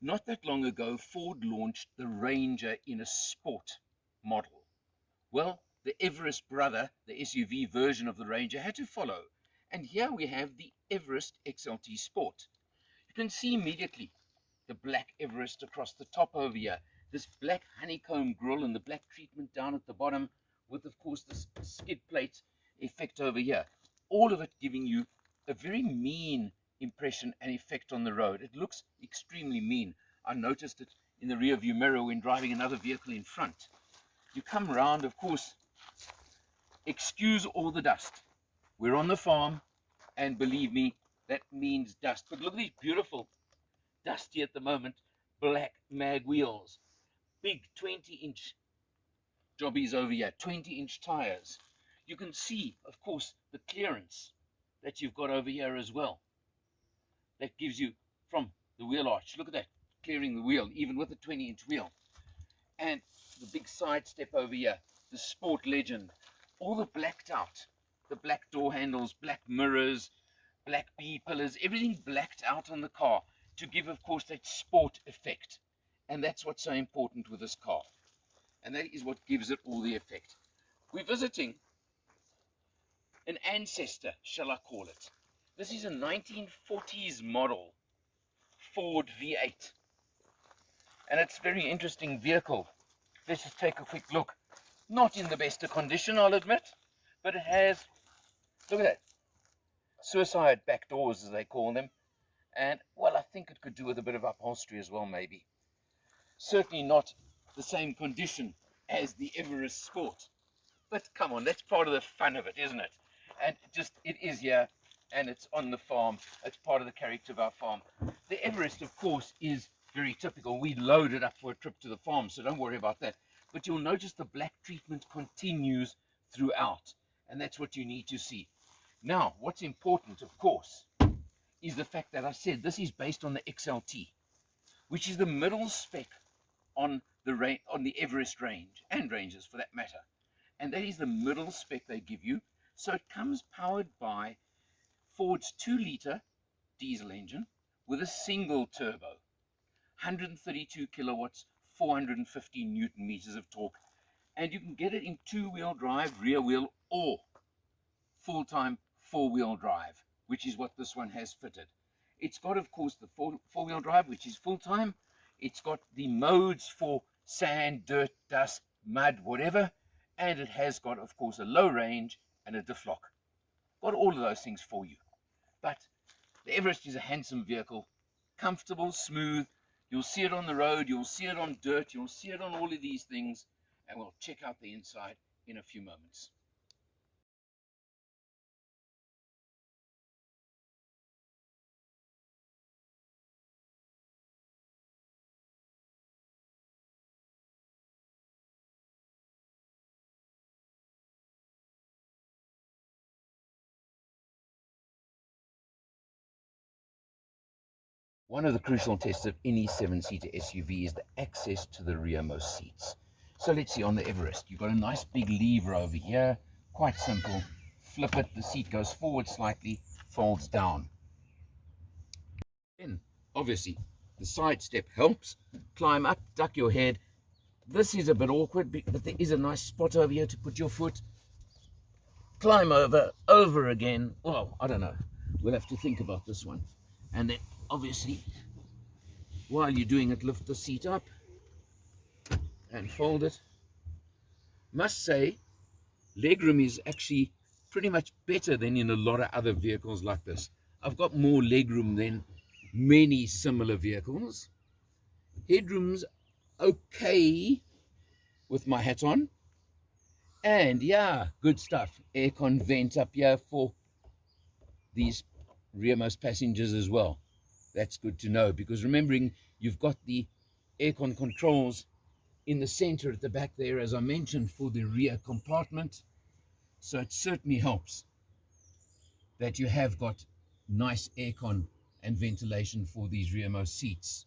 Not that long ago, Ford launched the Ranger in a sport model. Well, the Everest brother, the SUV version of the Ranger, had to follow. And here we have the Everest XLT Sport. You can see immediately the black Everest across the top over here, this black honeycomb grille and the black treatment down at the bottom, with of course this skid plate effect over here. All of it giving you a very mean impression and effect on the road. It looks extremely mean. I noticed it in the rear view mirror when driving another vehicle in front. You come around, of course, excuse all the dust. We're on the farm, and believe me, that means dust. But look at these beautiful, dusty at the moment, black mag wheels. Big 20-inch jobbies over here, 20-inch tires. You can see, of course, the clearance that you've got over here as well. That gives you from the wheel arch. Look at that, clearing the wheel, even with a 20-inch wheel. And the big side step over here, the Sport Legend. All the blacked out, the black door handles, black mirrors, black B-pillars, everything blacked out on the car to give, of course, that sport effect. And that's what's so important with this car. And that is what gives it all the effect. We're visiting an ancestor, shall I call it. This is a 1940s model Ford V8. And it's a very interesting vehicle. Let's just take a quick look. Not in the best of condition, I'll admit, but it has, look at that, suicide back doors, as they call them. And, well, I think it could do with a bit of upholstery as well, maybe. Certainly not the same condition as the Everest Sport. But come on, that's part of the fun of it, isn't it? And it is here, and it's on the farm. It's part of the character of our farm. The Everest, of course, is very typical. We load it up for a trip to the farm, so don't worry about that. But you'll notice the black treatment continues throughout, and that's what you need to see. Now, what's important, of course, is the fact that I said this is based on the XLT, which is the middle spec on the Everest range, and ranges for that matter. And that is the middle spec they give you. So it comes powered by Ford's 2-liter diesel engine with a single turbo, 132 kilowatts, 450 Newton meters of torque. And you can get it in 2-wheel drive, rear wheel, or full-time 4-wheel drive, which is what this one has fitted. It's got, of course, the 4-wheel drive, which is full-time. It's got the modes for sand, dirt, dust, mud, whatever. And it has got, of course, a low range and a diff lock. Got all of those things for you. But the Everest is a handsome vehicle, comfortable, smooth. You'll see it on the road, you'll see it on dirt, you'll see it on all of these things, and we'll check out the inside in a few moments. One of the crucial tests of any 7-seater SUV is the access to the rearmost seats. So let's see, on the Everest, you've got a nice big lever over here, quite simple. Flip it, the seat goes forward slightly, folds down. Then, obviously, the side step helps. Climb up, duck your head. This is a bit awkward, but there is a nice spot over here to put your foot. Climb over again. Well, I don't know. We'll have to think about this one. And then, obviously, while you're doing it, lift the seat up and fold it. Must say, legroom is actually pretty much better than in a lot of other vehicles like this. I've got more legroom than many similar vehicles. Headroom's okay with my hat on. And yeah, good stuff. Aircon vent up here for these rearmost passengers as well. That's good to know, because remembering you've got the aircon controls in the center at the back there, as I mentioned, for the rear compartment. So it certainly helps that you have got nice aircon and ventilation for these rearmost seats.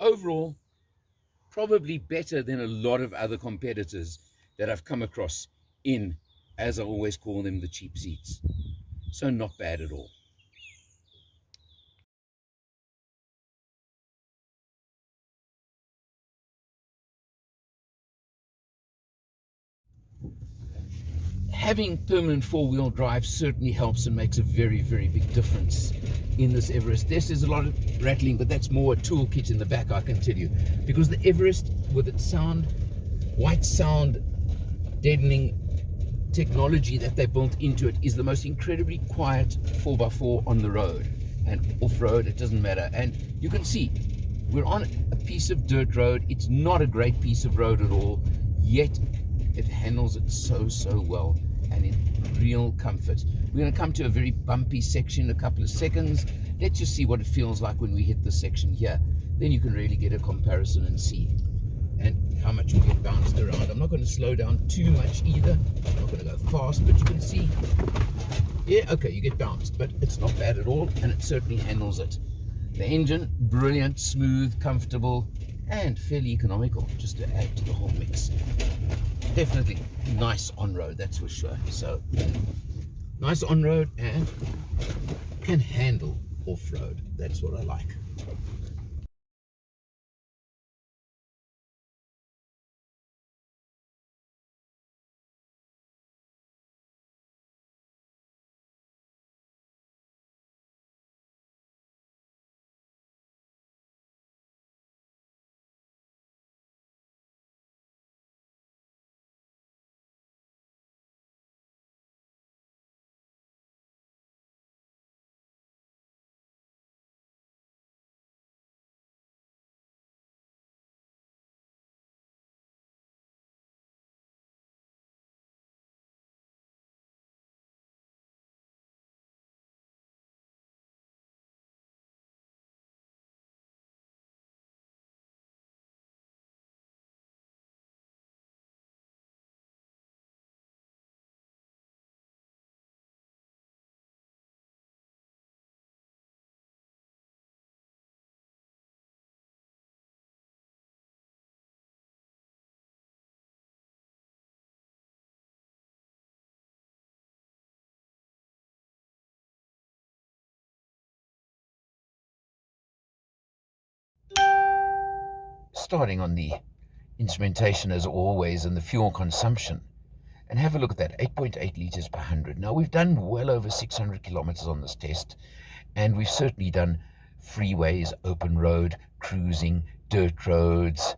Overall, probably better than a lot of other competitors that I've come across in, as I always call them, the cheap seats. So not bad at all. having permanent four-wheel drive certainly helps and makes a very, very big difference in this Everest. This is a lot of rattling, but that's more a toolkit in the back, I can tell you, because the Everest, with its sound, white sound deadening technology that they built into it, is the most incredibly quiet 4x4 on the road and off-road. It doesn't matter. And you can see we're on a piece of dirt road. It's not a great piece of road at all, yet it handles it so well and in real comfort. We're going to come to a very bumpy section in a couple of seconds. Let's just see what it feels like when we hit the section here. Then you can really get a comparison and see and how much we get bounced around. I'm not going to slow down too much either. I'm not going to go fast, but you can see, yeah, okay, you get bounced, but it's not bad at all, and it certainly handles it. The engine, brilliant, smooth, comfortable, and fairly economical, just to add to the whole mix. Definitely nice on-road, that's for sure. So, nice on-road and can handle off-road. That's what I like. Starting on the instrumentation as always and the fuel consumption, and have a look at that, 8.8 liters per 100. Now we've done well over 600 kilometers on this test, and we've certainly done freeways, open road, cruising, dirt roads,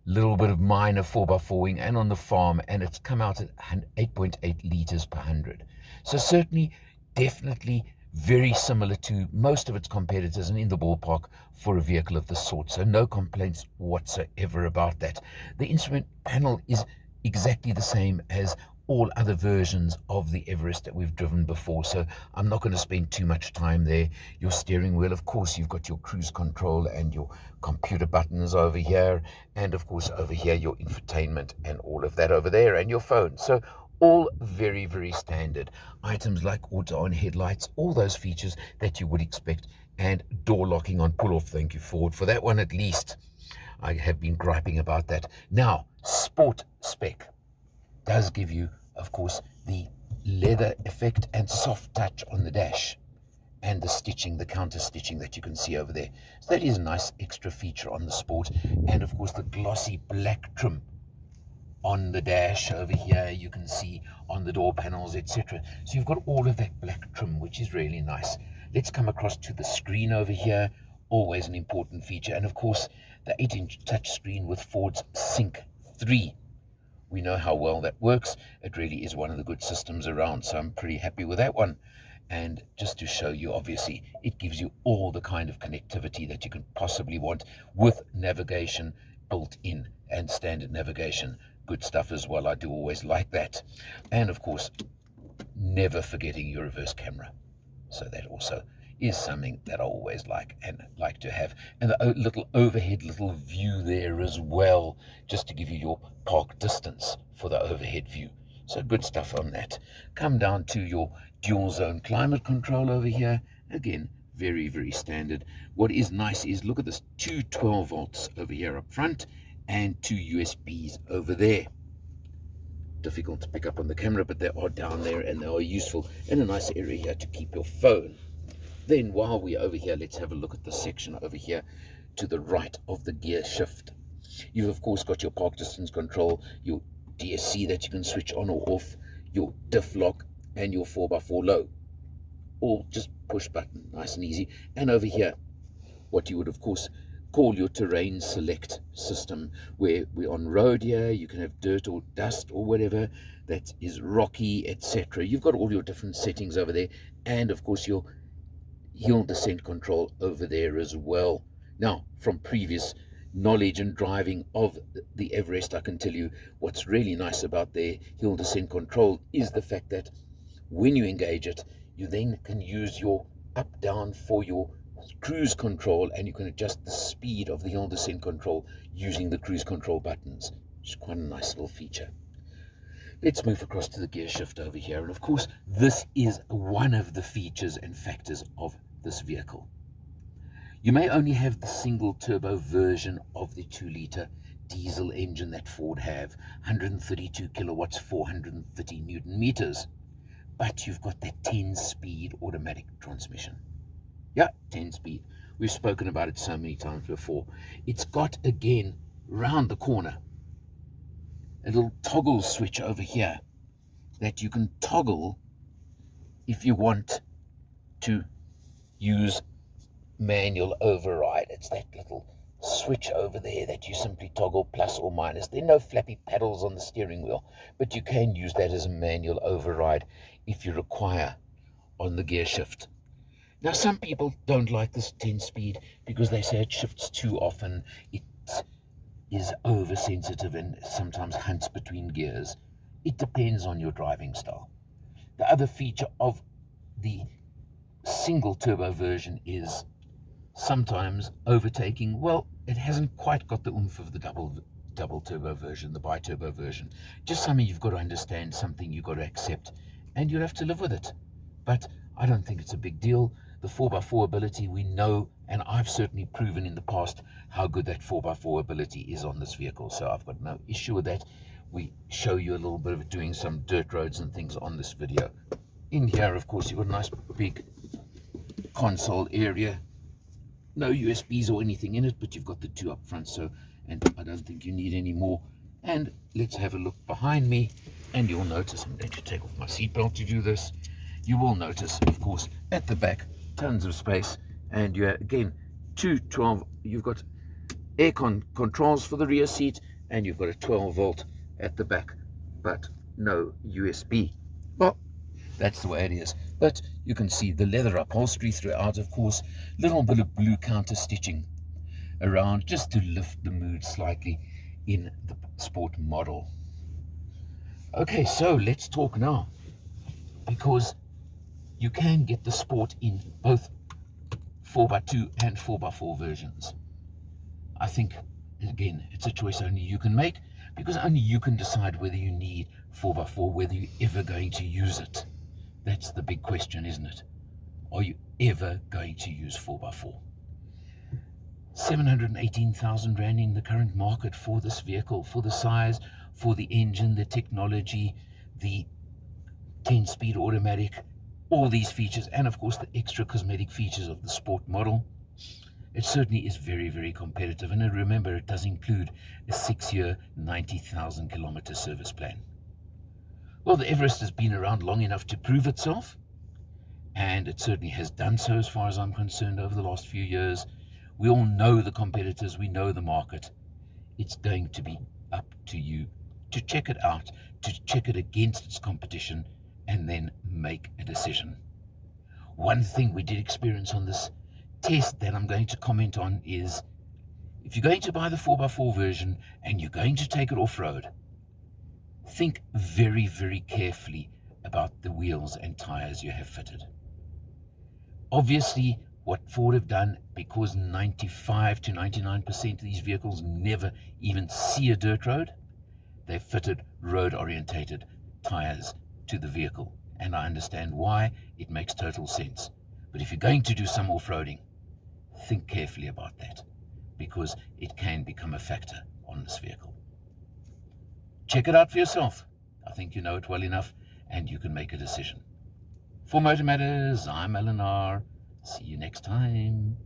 little bit of minor 4x4ing, and on the farm, and it's come out at 8.8 liters per 100. So certainly, definitely very similar to most of its competitors and in the ballpark for a vehicle of this sort. So no complaints whatsoever about that. The instrument panel is exactly the same as all other versions of the Everest that we've driven before, so I'm not going to spend too much time there. Your steering wheel, of course, you've got your cruise control and your computer buttons over here, and of course over here your infotainment and all of that over there, and your phone. So all very, very standard items like auto on headlights, all those features that you would expect, and door locking on pull-off. Thank you, Ford, for that one at least. I have been griping about that. Now, sport spec does give you, of course, the leather effect and soft touch on the dash, and the stitching, the counter stitching that you can see over there. So that is a nice extra feature on the Sport, and of course the glossy black trim on the dash over here, you can see on the door panels, etc. So you've got all of that black trim, which is really nice. Let's come across to the screen over here, always an important feature, and of course the 8-inch touch screen with Ford's Sync 3. We know how well that works. It really is one of the good systems around, so I'm pretty happy with that one. And just to show you, obviously, it gives you all the kind of connectivity that you can possibly want with navigation built in and standard navigation. Good stuff as well. I do always like that. And of course, never forgetting your reverse camera. So that also is something that I always like and like to have. And the little overhead little view there as well, just to give you your park distance for the overhead view. So good stuff on that. Come down to your dual zone climate control over here. Again, very, very standard. What is nice is, look at this, two 12 volts over here up front and two USBs over there. Difficult to pick up on the camera, but they are down there and they are useful, and a nice area here to keep your phone. Then while we're over here, let's have a look at the section over here to the right of the gear shift. You've of course got your park distance control, your DSC that you can switch on or off, your diff lock, and your 4x4 low. All just push button, nice and easy. And over here, what you would of course call your terrain select system, where we're on road here, you can have dirt or dust or whatever that is rocky, etc. You've got all your different settings over there, and of course your hill descent control over there as well. Now, from previous knowledge and driving of the Everest, I can tell you what's really nice about their hill descent control is the fact that when you engage it, you then can use your up down for your cruise control, and you can adjust the speed of the hill descent control using the cruise control buttons. It's quite a nice little feature. Let's move across to the gear shift over here, and of course this is one of the features and factors of this vehicle. You may only have the single turbo version of the 2-litre diesel engine that Ford have, 132 kilowatts, 430 newton meters, but you've got that 10-speed automatic transmission. Yeah, 10-speed. We've spoken about it so many times before. It's got, again, round the corner, a little toggle switch over here that you can toggle if you want to use manual override. It's that little switch over there that you simply toggle plus or minus. There are no flappy paddles on the steering wheel, but you can use that as a manual override if you require on the gear shift. Now, some people don't like this 10-speed because they say it shifts too often. It is oversensitive and sometimes hunts between gears. It depends on your driving style. The other feature of the single turbo version is sometimes overtaking. Well, it hasn't quite got the oomph of the double turbo version, the bi-turbo version. Just something you've got to understand, something you've got to accept, and you'll have to live with it. But I don't think it's a big deal. The 4x4 ability, we know, and I've certainly proven in the past how good that 4x4 ability is on this vehicle, so I've got no issue with that. We show you a little bit of doing some dirt roads and things on this video. In here, of course, you've got a nice big console area. No USBs or anything in it, but you've got the two up front, so, and I don't think you need any more. And let's have a look behind me, and you'll notice, I'm going to take off my seatbelt to do this. You will notice, of course, at the back, tons of space, and you again, you've got air controls for the rear seat, and you've got a 12-volt at the back, but no USB. Well, that's the way it is. But you can see the leather upholstery throughout, of course, little bit of blue counter stitching around just to lift the mood slightly in the Sport model. Okay, so let's talk now, because you can get the Sport in both 4x2 and 4x4 versions. I think, again, it's a choice only you can make, because only you can decide whether you need 4x4, whether you're ever going to use it. That's the big question, isn't it? Are you ever going to use 4x4? 718,000 Rand in the current market for this vehicle, for the size, for the engine, the technology, the 10-speed automatic, all these features, and of course the extra cosmetic features of the Sport model. It certainly is very, very competitive. And remember, it does include a 6-year, 90,000 kilometer service plan. Well, the Everest has been around long enough to prove itself, and it certainly has done so as far as I'm concerned over the last few years. We all know the competitors, we know the market. It's going to be up to you to check it out, to check it against its competition, and then make a decision. One thing we did experience on this test that I'm going to comment on is, if you're going to buy the 4x4 version and you're going to take it off-road, think very, very carefully about the wheels and tires you have fitted. Obviously, what Ford have done, because 95 to 99% of these vehicles never even see a dirt road, they've fitted road-orientated tires to the vehicle. And I understand why. It makes total sense. But if you're going to do some off-roading, think carefully about that, because it can become a factor on this vehicle. Check it out for yourself. I think you know it well enough, and you can make a decision. For Motor Matters, I'm Eleanor. See you next time.